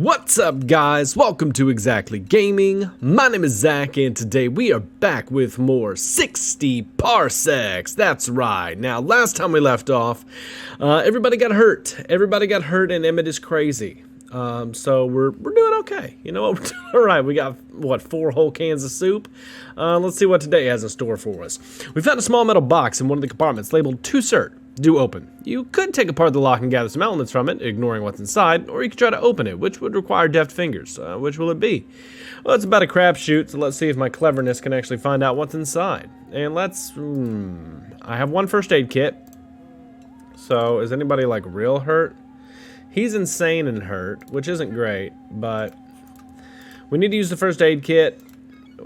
What's up, guys? Welcome to ExZacklyGaming. My name is Zach, and today we are back with more 60 Parsecs. That's right. Now, last time we left off, everybody got hurt. And Emmett is crazy. So we're doing okay. You know what? We're doing all right. We got, what, 4 whole cans of soup? Let's see what today has in store for us. We found a small metal box in one of the compartments labeled "To Cert. Do open." You could take apart the lock and gather some elements from it, ignoring what's inside, or you could try to open it, which would require deft fingers. Which will it be? Well, it's about a crapshoot, so let's see if my cleverness can actually find out what's inside. And let's... I have 1 first aid kit. So, is anybody, like, real hurt? He's insane and hurt, which isn't great, but... we need to use the first aid kit.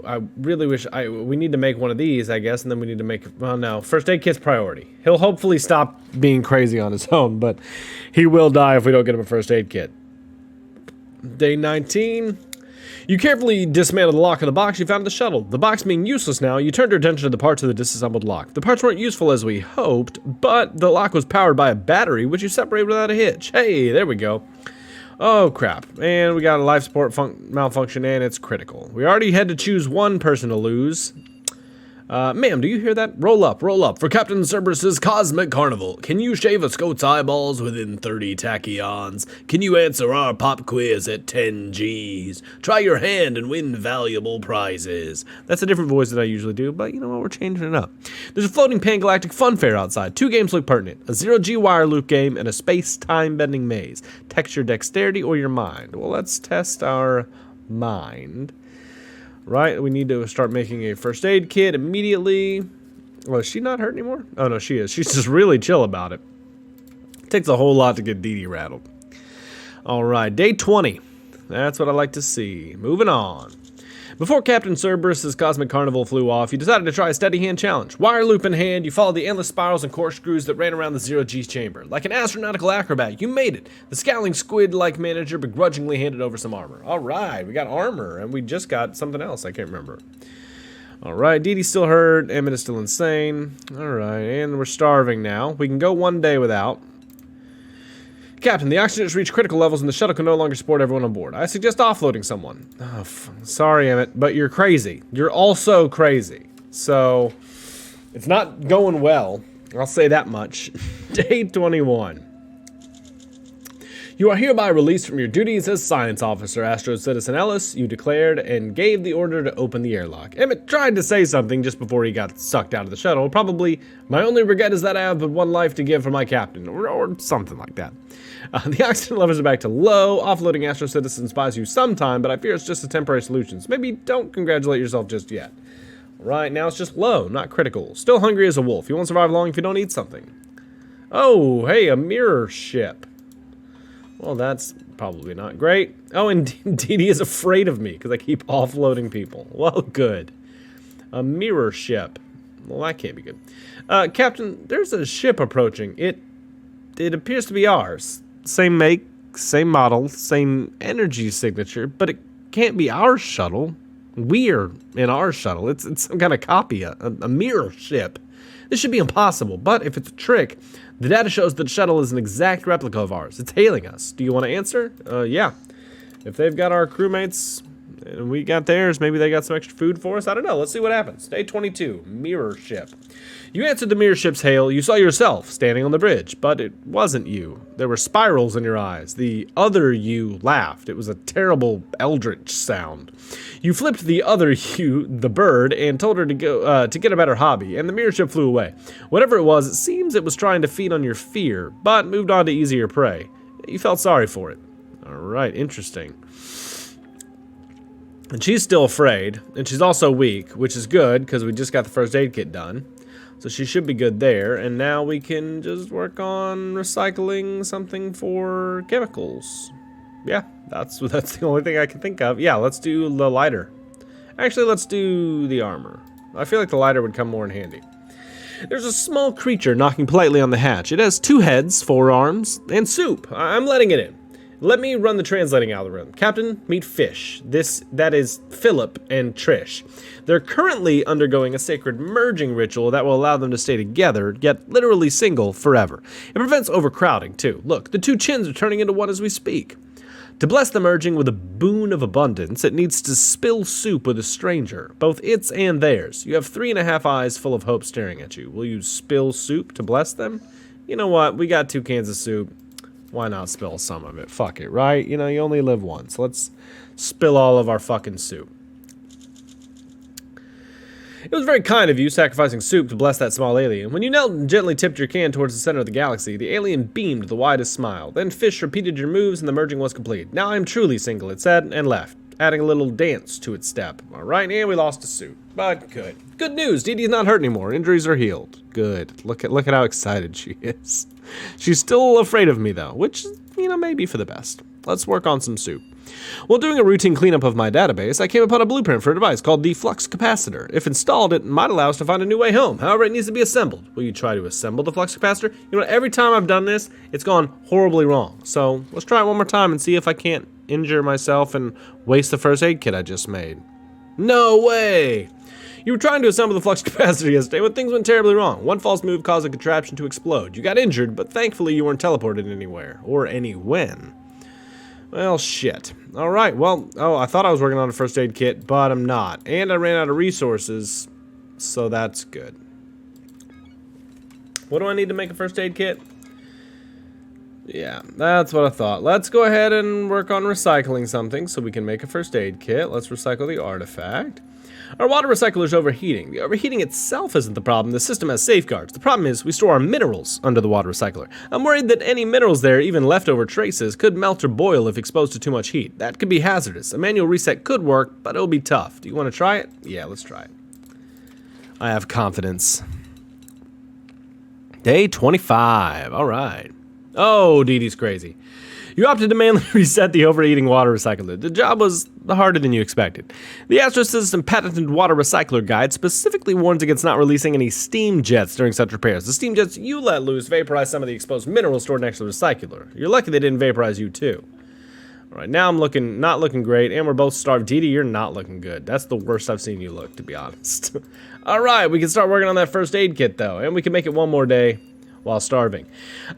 I really wish we need to make one of these, I guess, and then we need to make, well, no, first aid kit's priority. He'll hopefully stop being crazy on his own, but he will die if we don't get him a first aid kit. Day 19. You carefully dismantled the lock of the box you found in the shuttle. The box being useless now, you turned your attention to the parts of the disassembled lock. The parts weren't useful as we hoped, but the lock was powered by a battery, which you separated without a hitch. Hey, there we go. Oh, crap. And we got a life support malfunction, and it's critical. We already had to choose one person to lose. Ma'am, do you hear that? Roll up, for Captain Cerberus's Cosmic Carnival. Can you shave a scout's eyeballs within 30 tachyons? Can you answer our pop quiz at 10 Gs? Try your hand and win valuable prizes. That's a different voice than I usually do, but you know what? We're changing it up. There's a floating pan-galactic fun fair outside. 2 games look pertinent. A 0G wire loop game and a space-time bending maze. Test your dexterity or your mind. Well, let's test our mind. Right, we need to start making a first aid kit immediately. Well, is she not hurt anymore? Oh, no, she is. She's just really chill about it. Takes a whole lot to get Dee Dee rattled. All right, day 20. That's what I like to see. Moving on. Before Captain Cerberus's Cosmic Carnival flew off, you decided to try a steady hand challenge. Wire loop in hand, you followed the endless spirals and corkscrews that ran around the 0G chamber. Like an astronautical acrobat, you made it. The scowling squid-like manager begrudgingly handed over some armor. All right, we got armor, and we just got something else. I can't remember. All right, Dee Dee's still hurt. Emmett is still insane. All right, and we're starving now. We can go 1 day without. Captain, the oxygen has reached critical levels and the shuttle can no longer support everyone on board. I suggest offloading someone. Oh, sorry, Emmett, but you're crazy. You're also crazy. So, it's not going well. I'll say that much. Day 21. You are hereby released from your duties as science officer, Astro Citizen Ellis, you declared, and gave the order to open the airlock. Emmett tried to say something just before he got sucked out of the shuttle. Probably, my only regret is that I have but 1 life to give for my captain, or something like that. The oxygen levels are back to low. Offloading Astro Citizen buys you some time, but I fear it's just a temporary solution. So maybe don't congratulate yourself just yet. Right now it's just low, not critical. Still hungry as a wolf. You won't survive long if you don't eat something. Oh, hey, a mirror ship. Well, that's probably not great. Oh, and Dee Dee is afraid of me because I keep offloading people. Well, good. A mirror ship. Well, that can't be good. Captain, there's a ship approaching. It appears to be ours. Same make, same model, same energy signature, but it can't be our shuttle. We're in our shuttle. It's some kind of copy, a mirror ship. This should be impossible, but if it's a trick, the data shows that the shuttle is an exact replica of ours. It's hailing us. Do you want to answer? Yeah. If they've got our crewmates and we got theirs, maybe they got some extra food for us. I don't know. Let's see what happens. Day 22, mirror ship. You answered the mirror ship's hail. You saw yourself standing on the bridge, but it wasn't you. There were spirals in your eyes. The other you laughed. It was a terrible eldritch sound. You flipped the other you, the bird, and told her to go to get a better hobby, and the mirror ship flew away. Whatever it was, it seems it was trying to feed on your fear, but moved on to easier prey. You felt sorry for it. All right, interesting. And she's still afraid, and she's also weak, which is good, because we just got the first aid kit done. So she should be good there, and now we can just work on recycling something for chemicals. Yeah, that's the only thing I can think of. Yeah, let's do the lighter. Actually, let's do the armor. I feel like the lighter would come more in handy. There's a small creature knocking politely on the hatch. It has 2 heads, 4 arms, and soup. I'm letting it in. Let me run the translating algorithm. Captain, meet Fish. That is Philip and Trish. They're currently undergoing a sacred merging ritual that will allow them to stay together, yet literally single forever. It prevents overcrowding, too. Look, the 2 chins are turning into one as we speak. To bless the merging with a boon of abundance, it needs to spill soup with a stranger, both its and theirs. You have 3.5 eyes full of hope staring at you. Will you spill soup to bless them? You know what? We got 2 cans of soup. Why not spill some of it? Fuck it, right? You know, you only live once. Let's spill all of our fucking soup. It was very kind of you, sacrificing soup to bless that small alien. When you knelt and gently tipped your can towards the center of the galaxy, the alien beamed the widest smile. Then Fish repeated your moves and the merging was complete. Now I am truly single, it said, and left, adding a little dance to its step. Alright, and we lost a suit. But good. Good news, Dee Dee's not hurt anymore. Injuries are healed. Good. Look at how excited she is. She's still afraid of me, though, which, you know, may be for the best. Let's work on some soup. While doing a routine cleanup of my database, I came upon a blueprint for a device called the Flux Capacitor. If installed, it might allow us to find a new way home. However, it needs to be assembled. Will you try to assemble the Flux Capacitor? You know, every time I've done this, it's gone horribly wrong. So let's try it one more time and see if I can't injure myself and waste the first aid kit I just made. No way! You were trying to assemble the Flux Capacitor yesterday when things went terribly wrong. One false move caused a contraption to explode. You got injured, but thankfully you weren't teleported anywhere. Or any-when. Well, shit. Alright, well, I thought I was working on a first aid kit, but I'm not. And I ran out of resources, so that's good. What do I need to make a first aid kit? Yeah, that's what I thought. Let's go ahead and work on recycling something so we can make a first aid kit. Let's recycle the artifact. Our water recycler is overheating. The overheating itself isn't the problem. The system has safeguards. The problem is we store our minerals under the water recycler. I'm worried that any minerals there, even leftover traces, could melt or boil if exposed to too much heat. That could be hazardous. A manual reset could work, but it'll be tough. Do you want to try it? Yeah, let's try it. I have confidence. Day 25. All right. Oh, Dee Dee's crazy. You opted to manually reset the overheating water recycler. The job was harder than you expected. The Astro System patented water recycler guide specifically warns against not releasing any steam jets during such repairs. The steam jets you let loose vaporize some of the exposed minerals stored next to the recycler. You're lucky they didn't vaporize you too. Alright, now I'm not looking great, and we're both starved. Dee Dee, you're not looking good. That's the worst I've seen you look, to be honest. Alright, we can start working on that first aid kit though, and we can make it one more day while starving.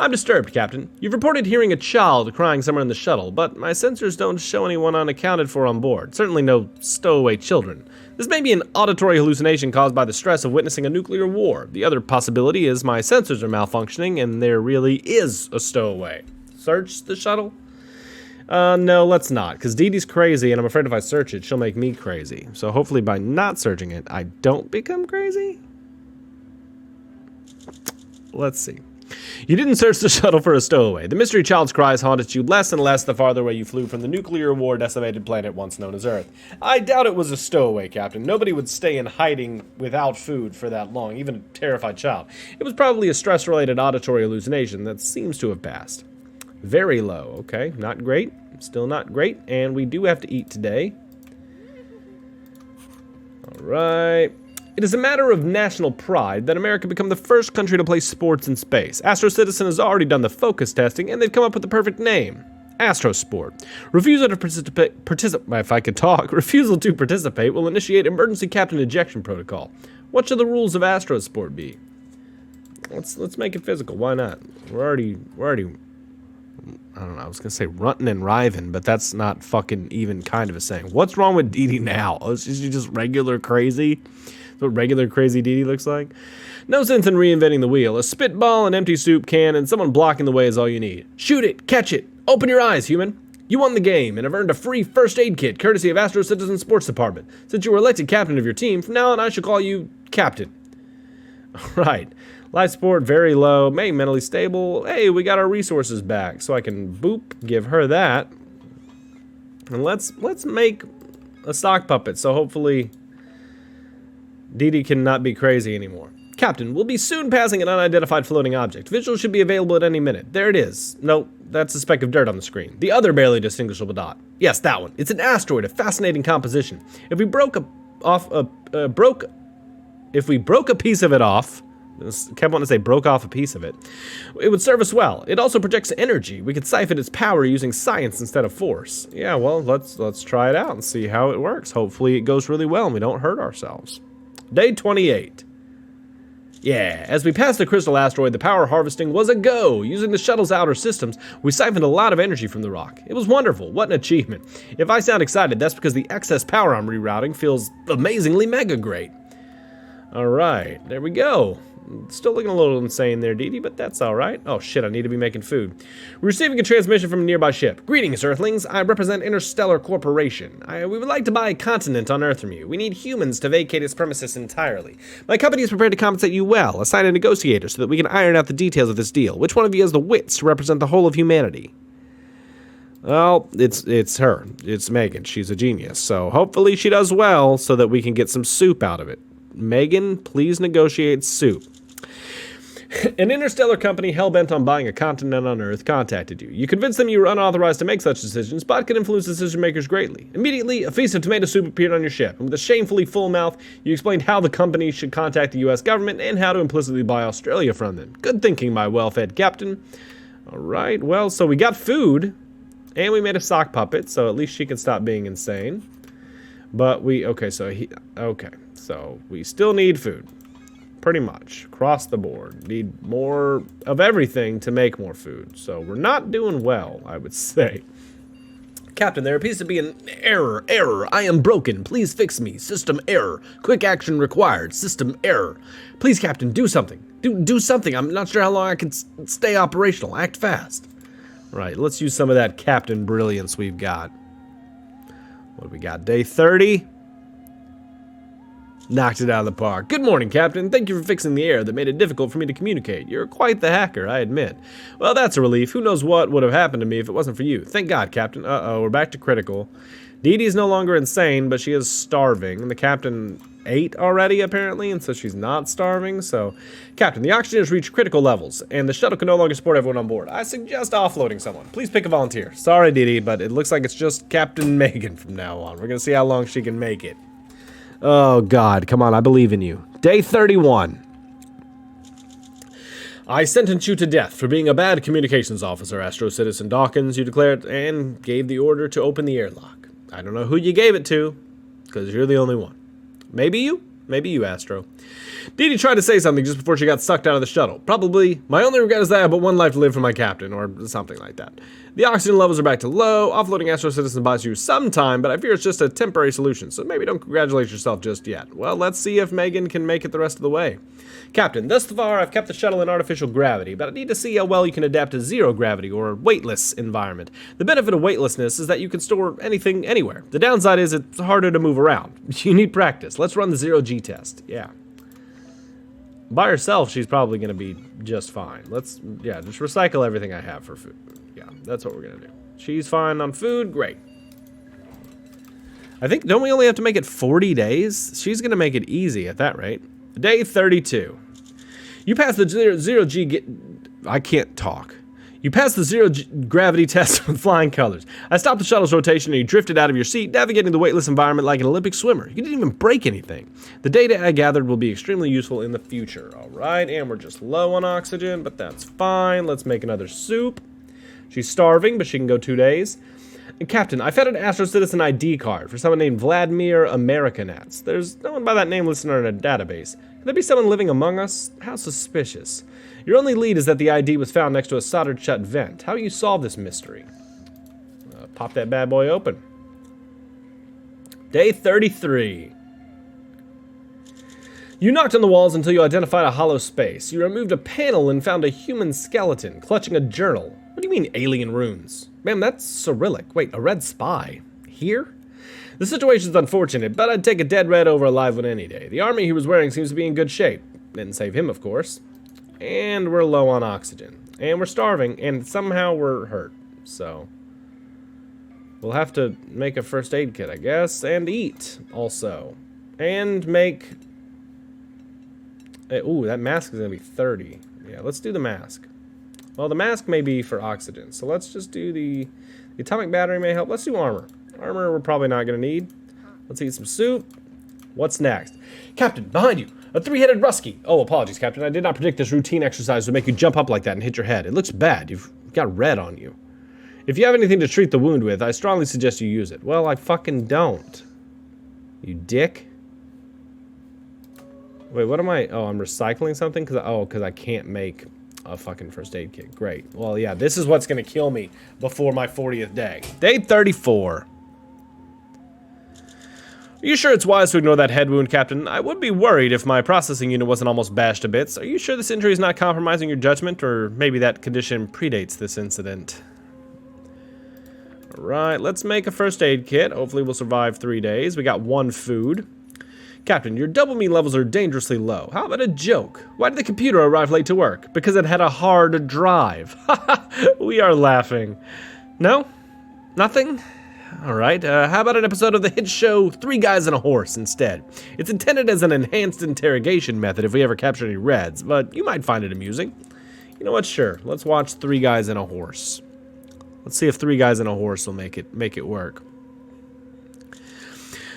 I'm disturbed, Captain. You've reported hearing a child crying somewhere in the shuttle, but my sensors don't show anyone unaccounted for on board. Certainly no stowaway children. This may be an auditory hallucination caused by the stress of witnessing a nuclear war. The other possibility is my sensors are malfunctioning and there really is a stowaway. Search the shuttle? No, let's not, because Dee Dee's crazy, and I'm afraid if I search it, she'll make me crazy. So hopefully by not searching it, I don't become crazy? Let's see. You didn't search the shuttle for a stowaway. The mystery child's cries haunted you less and less the farther away you flew from the nuclear war decimated planet once known as Earth. I doubt it was a stowaway, Captain. Nobody would stay in hiding without food for that long, even a terrified child. It was probably a stress-related auditory hallucination that seems to have passed. Very low. Okay, not great. Still not great. And we do have to eat today. Alright. It is a matter of national pride that America become the first country to play sports in space. Astro Citizen has already done the focus testing, and they've come up with the perfect name. Astrosport. Refusal to participate will initiate emergency captain ejection protocol. What should the rules of Astrosport be? Let's make it physical. Why not? We're already I don't know, I was gonna say runting and writhing, but that's not fucking even kind of a saying. What's wrong with Dee Dee now? Oh, is she just regular crazy? What regular crazy Dee Dee looks like? No sense in reinventing the wheel. A spitball, an empty soup can, and someone blocking the way is all you need. Shoot it, catch it, open your eyes, human. You won the game and have earned a free first aid kit courtesy of Astro Citizen Sports Department. Since you were elected captain of your team, from now on I shall call you Captain. Alright. Life support very low, may mentally stable. Hey, we got our resources back, so I can boop, give her that. And let's make a sock puppet, so hopefully Dee Dee cannot be crazy anymore. Captain, we'll be soon passing an unidentified floating object. Visual should be available at any minute. There it is. No, that's a speck of dirt on the screen. The other barely distinguishable dot. Yes, that one. It's an asteroid, a fascinating composition. If we broke a piece of it off, I kept wanting to say broke off a piece of it, it would serve us well. It also projects energy. We could siphon its power using science instead of force. Yeah, well, let's try it out and see how it works. Hopefully it goes really well and we don't hurt ourselves. Day 28. Yeah, as we passed the crystal asteroid, the power harvesting was a go. Using the shuttle's outer systems, we siphoned a lot of energy from the rock. It was wonderful. What an achievement. If I sound excited, that's because the excess power I'm rerouting feels amazingly mega great. Alright, there we go. Still looking a little insane there, Dee Dee, but that's alright. Oh shit, I need to be making food. We're receiving a transmission from a nearby ship. Greetings, Earthlings. I represent Interstellar Corporation. We would like to buy a continent on Earth from you. We need humans to vacate its premises entirely. My company is prepared to compensate you well. Assign a negotiator so that we can iron out the details of this deal. Which one of you has the wits to represent the whole of humanity? Well, it's her. It's Megan. She's a genius. So hopefully she does well so that we can get some soup out of it. Megan, please negotiate soup. An interstellar company hell-bent on buying a continent on Earth contacted you. You convinced them you were unauthorized to make such decisions, but could influence decision-makers greatly. Immediately, a feast of tomato soup appeared on your ship, and with a shamefully full mouth, you explained how the company should contact the U.S. government and how to implicitly buy Australia from them. Good thinking, my well-fed captain. Alright, well, so we got food, and we made a sock puppet, so at least she can stop being insane. But okay, so we still need food. Pretty much, across the board. Need more of everything to make more food. So we're not doing well, I would say. Captain, there appears to be an error. I am broken. Please fix me. System error. Quick action required. System error. Please, Captain, do something. Do something. I'm not sure how long I can stay operational. Act fast. Right, let's use some of that Captain Brilliance we've got. What do we got? Day 30? Knocked it out of the park. Good morning, Captain. Thank you for fixing the error that made it difficult for me to communicate. You're quite the hacker, I admit. Well, that's a relief. Who knows what would have happened to me if it wasn't for you. Thank God, Captain. Uh-oh, we're back to critical. Dee Dee's no longer insane, but she is starving. The Captain ate already, apparently, and so she's not starving. So, Captain, the oxygen has reached critical levels, and the shuttle can no longer support everyone on board. I suggest offloading someone. Please pick a volunteer. Sorry, Dee Dee, but it looks like it's just Captain Megan from now on. We're going to see how long she can make it. Oh, God. Come on, I believe in you. Day 31. I sentence you to death for being a bad communications officer, Astro Citizen Dawkins, you declared, and gave the order to open the airlock. I don't know who you gave it to, because you're the only one. Maybe you? Maybe you, Astro. Dee Dee tried to say something just before she got sucked out of the shuttle. Probably, my only regret is that I have but one life to live for my captain, or something like that. The oxygen levels are back to low. Offloading Astro Citizen buys you some time, but I fear it's just a temporary solution, so maybe don't congratulate yourself just yet. Well, let's see if Megan can make it the rest of the way. Captain, thus far I've kept the shuttle in artificial gravity, but I need to see how well you can adapt to zero gravity or weightless environment. The benefit of weightlessness is that you can store anything anywhere. The downside is it's harder to move around. You need practice. Let's run the zero-G test. Yeah. By herself, she's probably going to be just fine. Just recycle everything I have for food. Yeah, that's what we're going to do. She's fine on food. Great. I think, don't we only have to make it 40 days? She's going to make it easy at that rate. Day 32. You passed the zero-G... I can't talk. You passed the zero-G gravity test with flying colors. I stopped the shuttle's rotation and you drifted out of your seat, navigating the weightless environment like an Olympic swimmer. You didn't even break anything. The data I gathered will be extremely useful in the future. Alright, and we're just low on oxygen, but that's fine. Let's make another soup. She's starving, but she can go 2 days. And Captain, I found an Astro Citizen ID card for someone named Vladimir Americanats. There's no one by that name listed on our database. Could there be someone living among us? How suspicious. Your only lead is that the ID was found next to a soldered shut vent. How do you solve this mystery? Pop that bad boy open. Day 33. You knocked on the walls until you identified a hollow space. You removed a panel and found a human skeleton clutching a journal. What do you mean alien runes? Man, that's Cyrillic. Wait, a red spy? Here? The situation's unfortunate, but I'd take a dead red over a live one any day. The army he was wearing seems to be in good shape. Didn't save him, of course. And we're low on oxygen. And we're starving, and somehow we're hurt. So, we'll have to make a first aid kit, I guess, and eat, also. And make... Ooh, that mask is going to be 30. Yeah, let's do the mask. Well, the mask may be for oxygen, so let's just do the atomic battery may help. Let's do armor. Armor we're probably not going to need. Let's eat some soup. What's next? Captain, behind you! A three-headed rusky! Oh, apologies, Captain. I did not predict this routine exercise would make you jump up like that and hit your head. It looks bad. You've got red on you. If you have anything to treat the wound with, I strongly suggest you use it. Well, I fucking don't. You dick. Wait, what am I? Oh, I'm recycling something? Because I can't make a fucking first aid kit. Great. Well, yeah, this is what's going to kill me before my 40th day. Day 34. Are you sure it's wise to ignore that head wound, Captain? I would be worried if my processing unit wasn't almost bashed to bits. Are you sure this injury is not compromising your judgment, or maybe that condition predates this incident? Alright, let's make a first aid kit. Hopefully we'll survive 3 days. We got 1 food. Captain, your dopamine levels are dangerously low. How about a joke? Why did the computer arrive late to work? Because it had a hard drive. We are laughing. No? Nothing? Alright, how about an episode of the hit show 3 Guys and a Horse instead? It's intended as an enhanced interrogation method if we ever capture any reds, but you might find it amusing. You know what, sure, let's watch 3 Guys and a Horse. Let's see if 3 Guys and a Horse will make it work.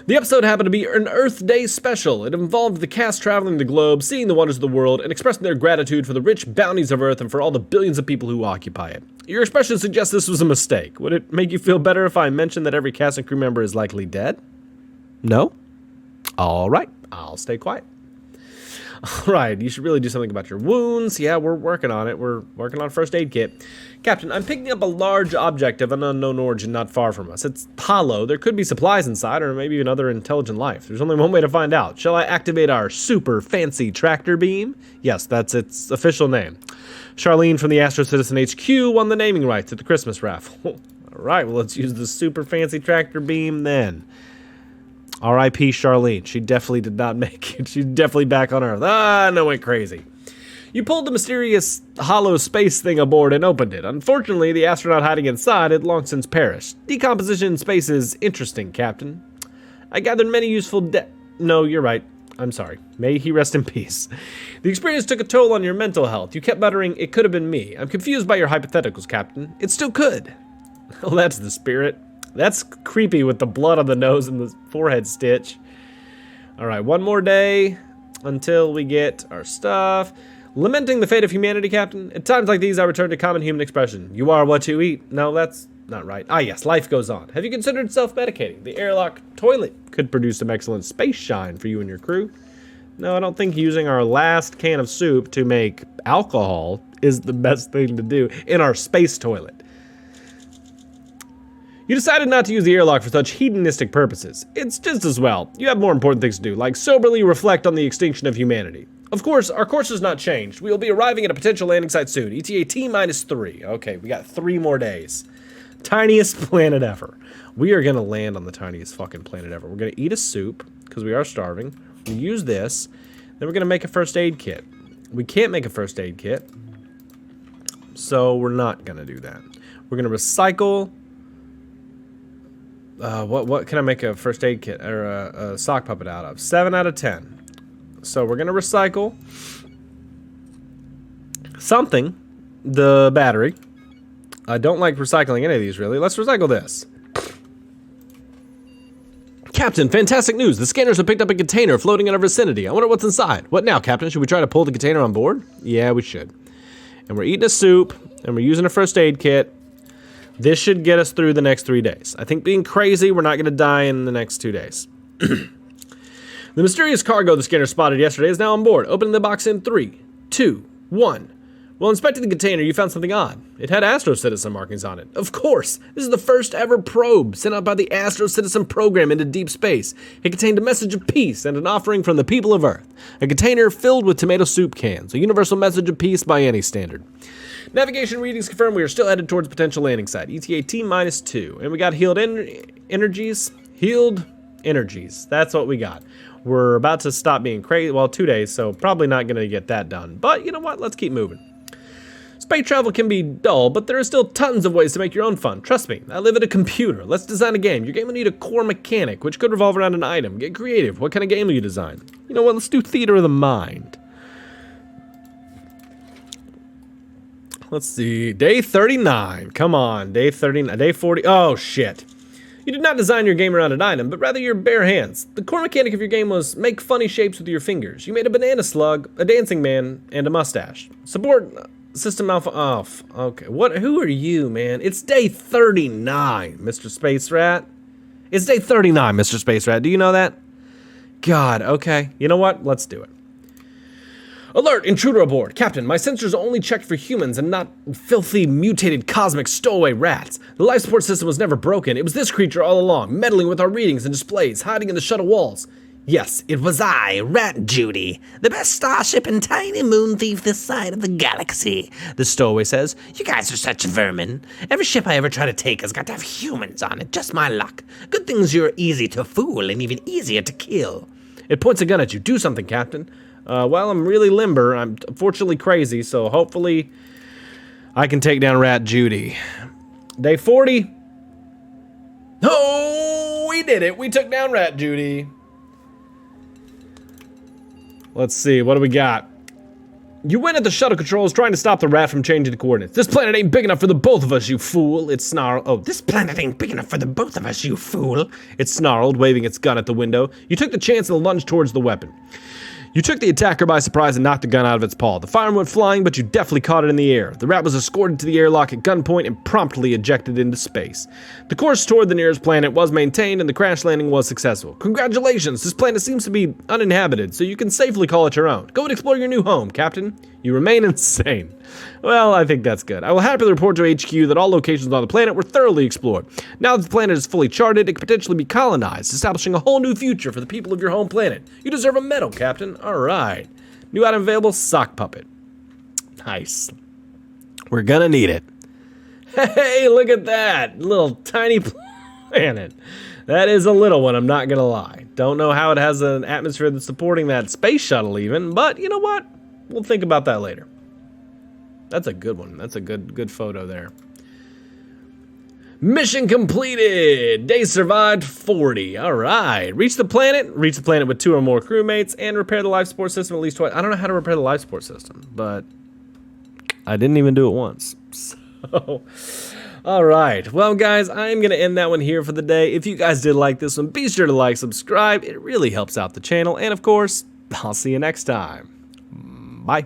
The episode happened to be an Earth Day special. It involved the cast traveling the globe, seeing the wonders of the world, and expressing their gratitude for the rich bounties of Earth and for all the billions of people who occupy it. Your expression suggests this was a mistake. Would it make you feel better if I mentioned that every cast and crew member is likely dead? No? Alright, I'll stay quiet. Alright, you should really do something about your wounds. Yeah, we're working on it. We're working on a first aid kit. Captain, I'm picking up a large object of an unknown origin not far from us. It's hollow. There could be supplies inside, or maybe even other intelligent life. There's only one way to find out. Shall I activate our super fancy tractor beam? Yes, that's its official name. Charlene from the Astro Citizen HQ won the naming rights at the Christmas raffle. Alright, well, let's use the super fancy tractor beam then. R.I.P. Charlene. She definitely did not make it. She's definitely back on Earth. No, went crazy. You pulled the mysterious hollow space thing aboard and opened it. Unfortunately, the astronaut hiding inside had long since perished. Decomposition in space is interesting, Captain. I gathered many useful No, you're right. I'm sorry. May he rest in peace. The experience took a toll on your mental health. You kept muttering, "It could have been me." I'm confused by your hypotheticals, Captain. It still could. Well, that's the spirit. That's creepy with the blood on the nose and the forehead stitch. Alright, 1 more day until we get our stuff. Lamenting the fate of humanity, Captain. At times like these, I return to common human expression. You are what you eat. No, that's not right. Ah, yes, life goes on. Have you considered self-medicating? The airlock toilet could produce some excellent space shine for you and your crew. No, I don't think using our last can of soup to make alcohol is the best thing to do in our space toilet. You decided not to use the airlock for such hedonistic purposes. It's just as well. You have more important things to do, like soberly reflect on the extinction of humanity. Of course, our course has not changed. We will be arriving at a potential landing site soon. ETA T-3. Okay, we got 3 more days. Tiniest planet ever. We are going to land on the tiniest fucking planet ever. We're going to eat a soup, because we are starving. We'll use this. Then we're going to make a first aid kit. We can't make a first aid kit, so we're not going to do that. We're going to recycle... what can I make a first aid kit or a sock puppet out of? 7 out of 10. So we're gonna recycle something. The battery. I don't like recycling any of these really. Let's recycle this. Captain, fantastic news. The scanners have picked up a container floating in our vicinity. I wonder what's inside. What now, Captain? Should we try to pull the container on board? Yeah, we should. And we're eating a soup, and we're using a first aid kit. This should get us through the next 3 days. I think being crazy, we're not going to die in the next 2 days. The mysterious cargo the scanner spotted yesterday is now on board. Opening the box in 3, 2, 1. While inspecting the container, you found something odd. It had Astro Citizen markings on it. Of course! This is the first ever probe sent out by the Astro Citizen program into deep space. It contained a message of peace and an offering from the people of Earth. A container filled with tomato soup cans. A universal message of peace by any standard. Navigation readings confirm we are still headed towards potential landing site. ETA T-2. And we got healed energies. Healed energies. That's what we got. We're about to stop being crazy. Well, 2 days, so probably not going to get that done. But you know what? Let's keep moving. Space travel can be dull, but there are still tons of ways to make your own fun. Trust me, I live at a computer. Let's design a game. Your game will need a core mechanic, which could revolve around an item. Get creative. What kind of game will you design? You know what? Let's do theater of the mind. Let's see. Day 39. Come on. Day 39. Day 40. Oh, shit. You did not design your game around an item, but rather your bare hands. The core mechanic of your game was make funny shapes with your fingers. You made a banana slug, a dancing man, and a mustache. Support system alpha off. Okay, who are you, man? It's day 39, Mr. Space Rat. It's day 39, Mr. Space Rat. Do you know that? God, okay. You know what? Let's do it. Alert! Intruder aboard! Captain, my sensors only checked for humans and not filthy, mutated, cosmic stowaway rats. The life support system was never broken. It was this creature all along, meddling with our readings and displays, hiding in the shuttle walls. Yes, it was I, Rat Judy, the best starship and tiny moon thief this side of the galaxy. The stowaway says, you guys are such vermin. Every ship I ever try to take has got to have humans on it, just my luck. Good things you're easy to fool and even easier to kill. It points a gun at you. Do something, Captain. Well, I'm really limber. I'm unfortunately crazy, so hopefully I can take down Rat Judy. Day 40. Oh, we did it. We took down Rat Judy. Let's see, what do we got? You went at the shuttle controls trying to stop the rat from changing the coordinates. This planet ain't big enough for the both of us, you fool. It snarled. Oh, this planet ain't big enough for the both of us, you fool. It snarled, waving its gun at the window. You took the chance and lunged towards the weapon. You took the attacker by surprise and knocked the gun out of its paw. The firearm went flying, but you definitely caught it in the air. The rat was escorted to the airlock at gunpoint and promptly ejected into space. The course toward the nearest planet was maintained and the crash landing was successful. Congratulations, this planet seems to be uninhabited, so you can safely call it your own. Go and explore your new home, Captain. You remain insane. Well, I think that's good. I will happily report to HQ that all locations on the planet were thoroughly explored. Now that the planet is fully charted, it could potentially be colonized, establishing a whole new future for the people of your home planet. You deserve a medal, Captain. All right. New item available, sock puppet. Nice. We're gonna need it. Hey, look at that. Little tiny planet. That is a little one, I'm not gonna lie. Don't know how it has an atmosphere that's supporting that space shuttle even, but you know what? We'll think about that later. That's a good one. That's a good photo there. Mission completed! Day survived 40. Alright. Reach the planet with 2 or more crewmates, and repair the life support system at least twice. I don't know how to repair the life support system, but I didn't even do it once. So, alright. Well, guys, I'm going to end that one here for the day. If you guys did like this one, be sure to like, subscribe. It really helps out the channel. And, of course, I'll see you next time. Bye.